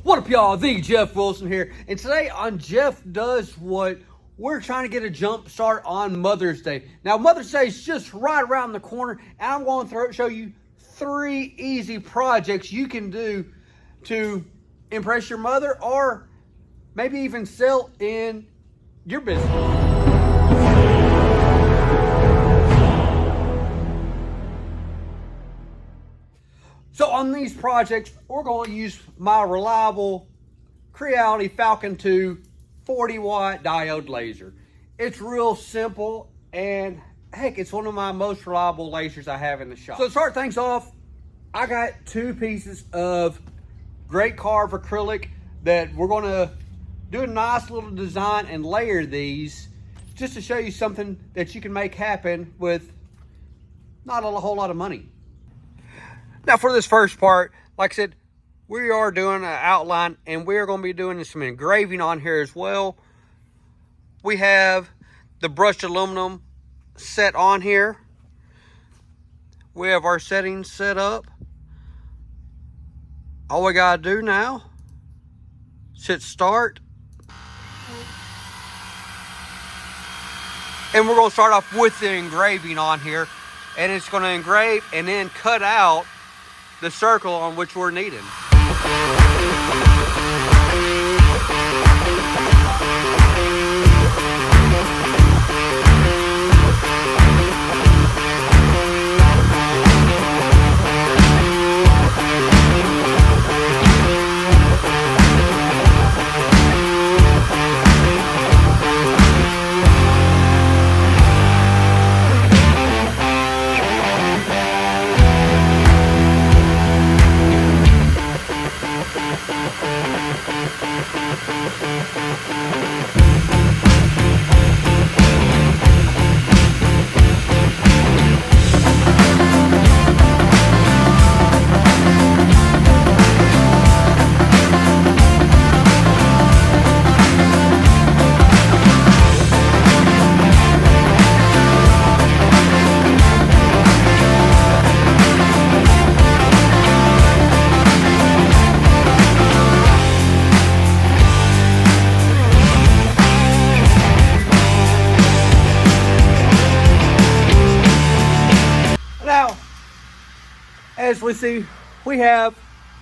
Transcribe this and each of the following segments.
What up, y'all? The Jeff Wilson here, and today on Jeff Does What, we're trying to get a jump start on Mother's Day. Now, Mother's Day is just right around the corner, and I'm going to show you 3 easy projects you can do to impress your mother, or maybe even sell in your business. So on these projects, we're going to use my reliable Creality Falcon2 40-watt diode laser. It's real simple, and heck, it's one of my most reliable lasers I have in the shop. So to start things off, I got 2 pieces of great carved acrylic that we're going to do a nice little design and layer these just to show you something that you can make happen with not a whole lot of money. Now for this first part, like I said, we are doing an outline, and we are going to be doing some engraving on here as well. We have the brushed aluminum set on here. We have our settings set up. All we got to do now is hit start. And we're going to start off with the engraving on here. And it's going to engrave and then cut out the circle on which we're needing. As we see, we have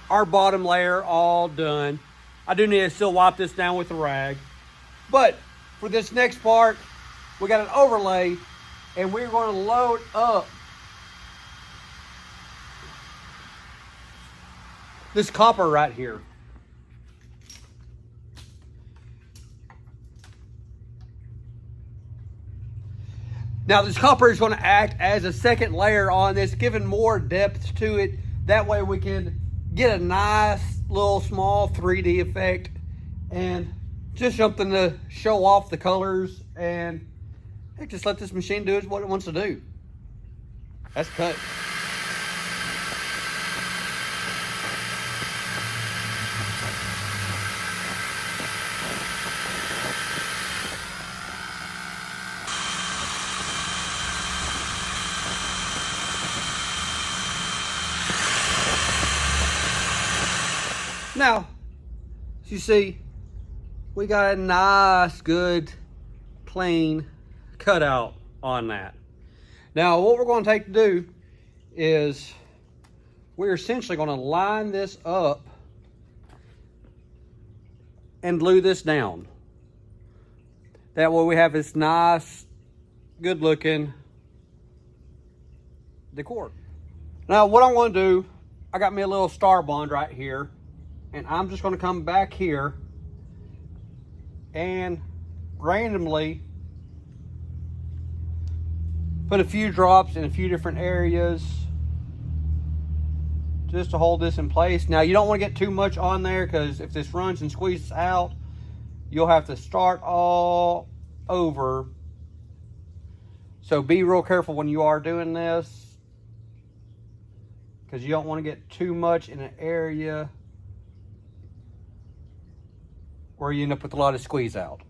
our bottom layer all done. I do need to still wipe this down with a rag. But for this next part, we got an overlay, and we're going to load up this copper right here. Now this copper is going to act as a second layer on this, giving more depth to it. That way we can get a nice little small 3D effect and just something to show off the colors, and hey, just let this machine do what it wants to do. That's cut. Now, as you see, we got a nice, good, plain cutout on that. Now, what we're going to take to do is we're essentially going to line this up and glue this down. That way we have this nice, good-looking decor. Now, what I'm going to do, I got me a little star bond right here. And I'm just going to come back here and randomly put a few drops in a few different areas just to hold this in place. Now, you don't want to get too much on there, because if this runs and squeezes out, you'll have to start all over. So be real careful when you are doing this, because you don't want to get too much in an area where you end up with a lot of squeeze out.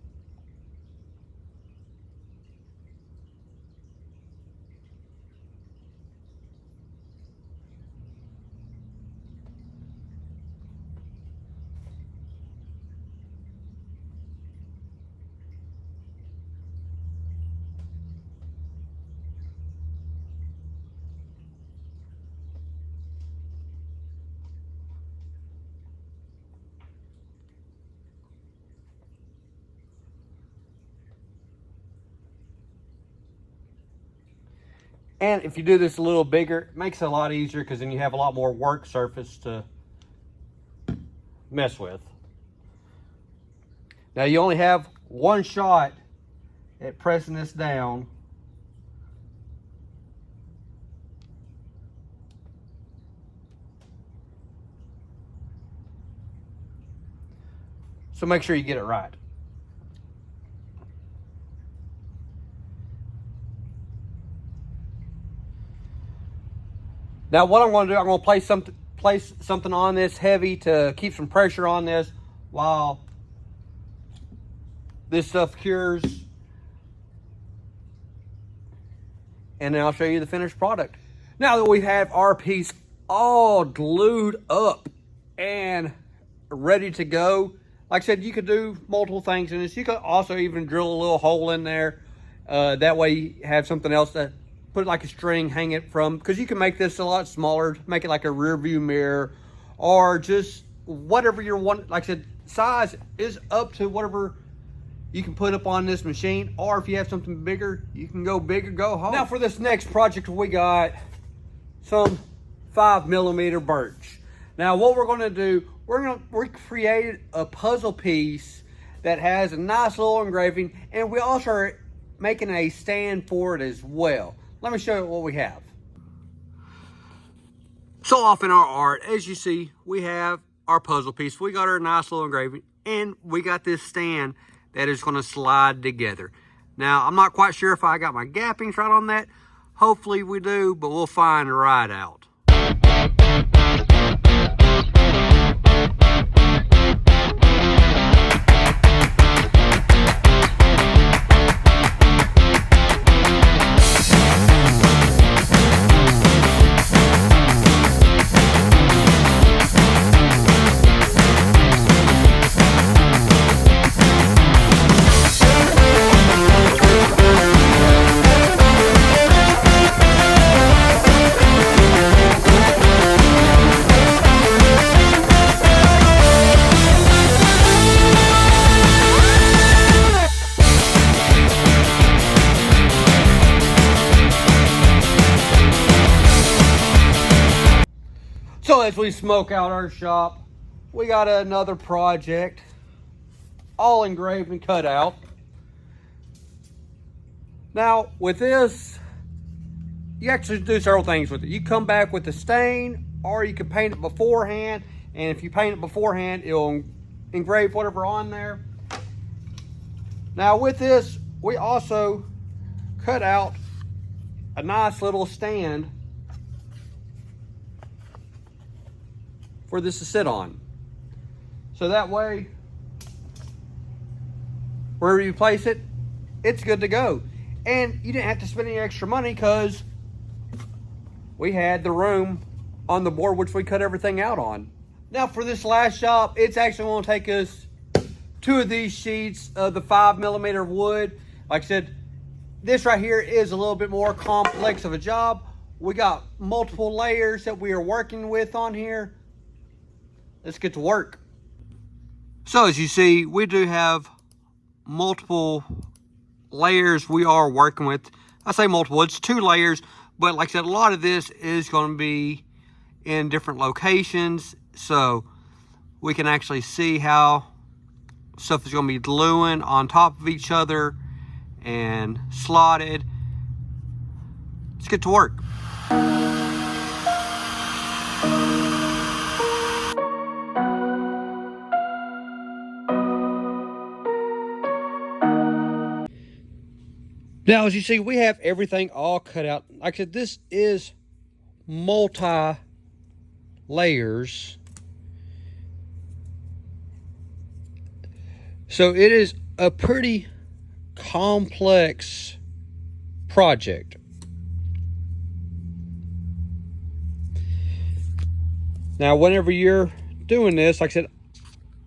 And if you do this a little bigger, it makes it a lot easier because then you have a lot more work surface to mess with. Now you only have one shot at pressing this down. So make sure you get it right. Now what I'm going to do, I'm going to place something on this heavy to keep some pressure on this while this stuff cures. And then I'll show you the finished product. Now that we have our piece all glued up and ready to go, like I said, you could do multiple things in this. You could also even drill a little hole in there. That way you have something else to put like a string, hang it from, because you can make this a lot smaller, make it like a rear view mirror, or just whatever you want. Like I said, size is up to whatever you can put up on this machine, or if you have something bigger, you can go big or go home. Now for this next project, we got some 5mm birch. Now what we're going to do, we created a puzzle piece that has a nice little engraving, and we also are making a stand for it as well. Let me show you what we have. So off in our art, as you see, we have our puzzle piece. We got our nice little engraving, and we got this stand that is going to slide together. Now, I'm not quite sure if I got my gappings right on that. Hopefully we do, but we'll find right out. So as we smoke out our shop, we got another project, all engraved and cut out. Now with this, you actually do several things with it. You come back with the stain, or you can paint it beforehand, and if you paint it beforehand, it'll engrave whatever on there. Now with this, we also cut out a nice little stand for this to sit on. So that way, wherever you place it, it's good to go. And you didn't have to spend any extra money because we had the room on the board which we cut everything out on. Now for this last job, it's actually going to take us 2 of these sheets of the 5mm wood. Like I said, this right here is a little bit more complex of a job. We got multiple layers that we are working with on here. Let's get to work. So as you see, we do have multiple layers we are working with. I say multiple, it's 2 layers, but like I said, a lot of this is going to be in different locations, so we can actually see how stuff is going to be gluing on top of each other and slotted. Let's get to work. Now, as you see, we have everything all cut out. Like I said, this is multi-layers. So it is a pretty complex project. Now, whenever you're doing this, like I said,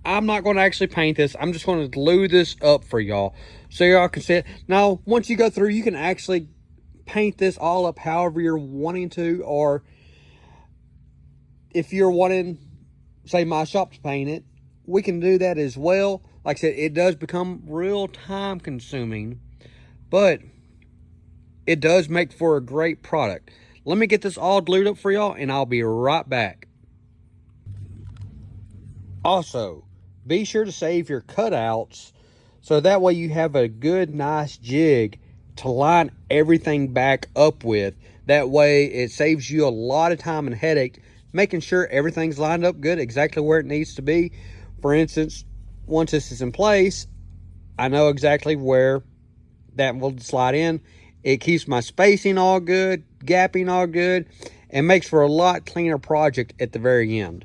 I'm not going to actually paint this. I'm just going to glue this up for y'all so y'all can see it. Now, once you go through, you can actually paint this all up however you're wanting to, or if you're wanting, say, my shop to paint it, we can do that as well. Like I said, it does become real time consuming, but it does make for a great product. Let me get this all glued up for y'all and I'll be right back. Also, be sure to save your cutouts so that way you have a good, nice jig to line everything back up with. That way it saves you a lot of time and headache making sure everything's lined up good, exactly where it needs to be. For instance, once this is in place, I know exactly where that will slide in. It keeps my spacing all good, gapping all good, and makes for a lot cleaner project at the very end.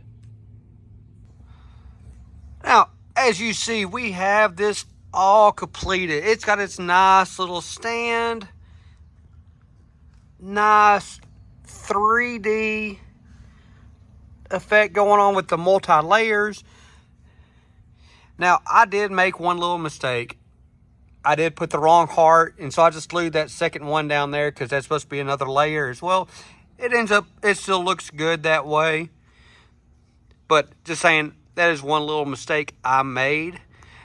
Now, as you see, we have this all completed. It's got its nice little stand, nice 3D effect going on with the multi-layers. Now, I did make one little mistake. I did put the wrong heart, and so I just glued that second one down there because that's supposed to be another layer as well. It still looks good that way. But just saying, that is one little mistake I made.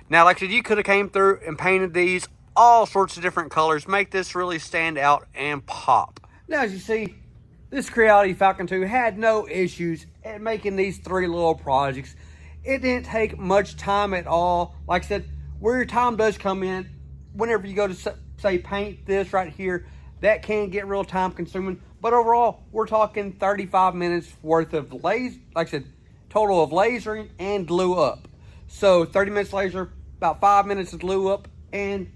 Now, like I said, you could have came through and painted these all sorts of different colors, make this really stand out and pop. Now, as you see, this Creality Falcon 2 had no issues at making these 3 little projects. It didn't take much time at all. Like I said, where your time does come in, whenever you go to say paint this right here, that can get real time consuming. But overall, we're talking 35 minutes worth of laser, like I said, total of lasering and glue up. So 30 minutes laser, about 5 minutes of glue up, and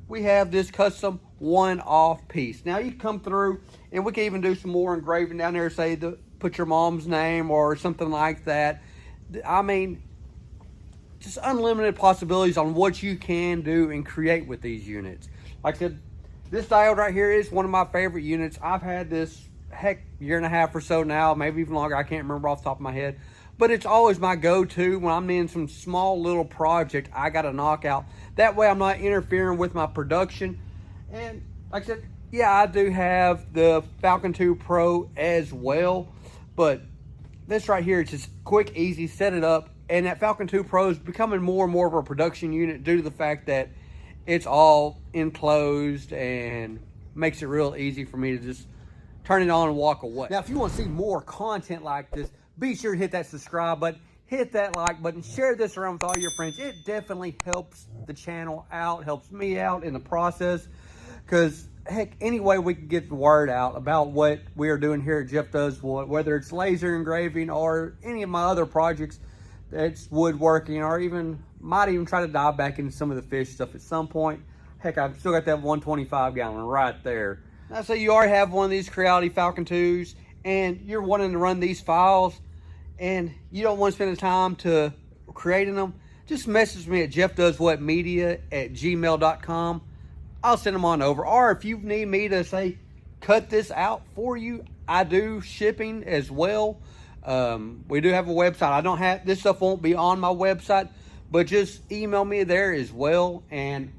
we have this custom one-off piece. Now you come through and we can even do some more engraving down there, say put your mom's name or something like that. I mean, just unlimited possibilities on what you can do and create with these units. Like I said, this diode right here is one of my favorite units. I've had this, heck, year and a half or so now, maybe even longer. I can't remember off the top of my head. But it's always my go-to when I'm in some small little project I got to knock out. That way I'm not interfering with my production. And like I said, yeah, I do have the Falcon 2 Pro as well. But this right here, it's just quick, easy, set it up. And that Falcon 2 Pro is becoming more and more of a production unit due to the fact that it's all enclosed and makes it real easy for me to just turn it on and walk away. Now, if you want to see more content like this, be sure to hit that subscribe button, hit that like button, share this around with all your friends. It definitely helps the channel out, helps me out in the process. Because, heck, any way we can get the word out about what we are doing here at Jeff Does What, whether it's laser engraving or any of my other projects, it's woodworking, or might even try to dive back into some of the fish stuff at some point. Heck, I've still got that 125 gallon right there. Now, say you already have one of these Creality Falcon 2s and you're wanting to run these files and you don't want to spend the time to creating them, just message me at JeffDoesWhatMedia@gmail.com. I'll send them on over. Or if you need me to say cut this out for you, I do shipping as well. We do have a website. I don't have this stuff, won't be on my website, but just email me there as well, and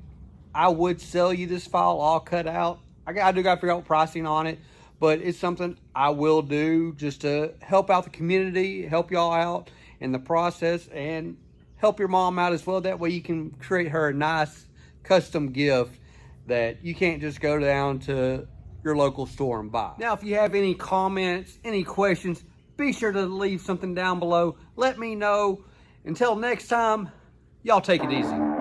I would sell you this file all cut out. I do got to figure out pricing on it, but it's something I will do just to help out the community, help y'all out in the process, and help your mom out as well. That way you can create her a nice custom gift that you can't just go down to your local store and buy. Now, if you have any comments, any questions, be sure to leave something down below. Let me know. Until next time, y'all take it easy.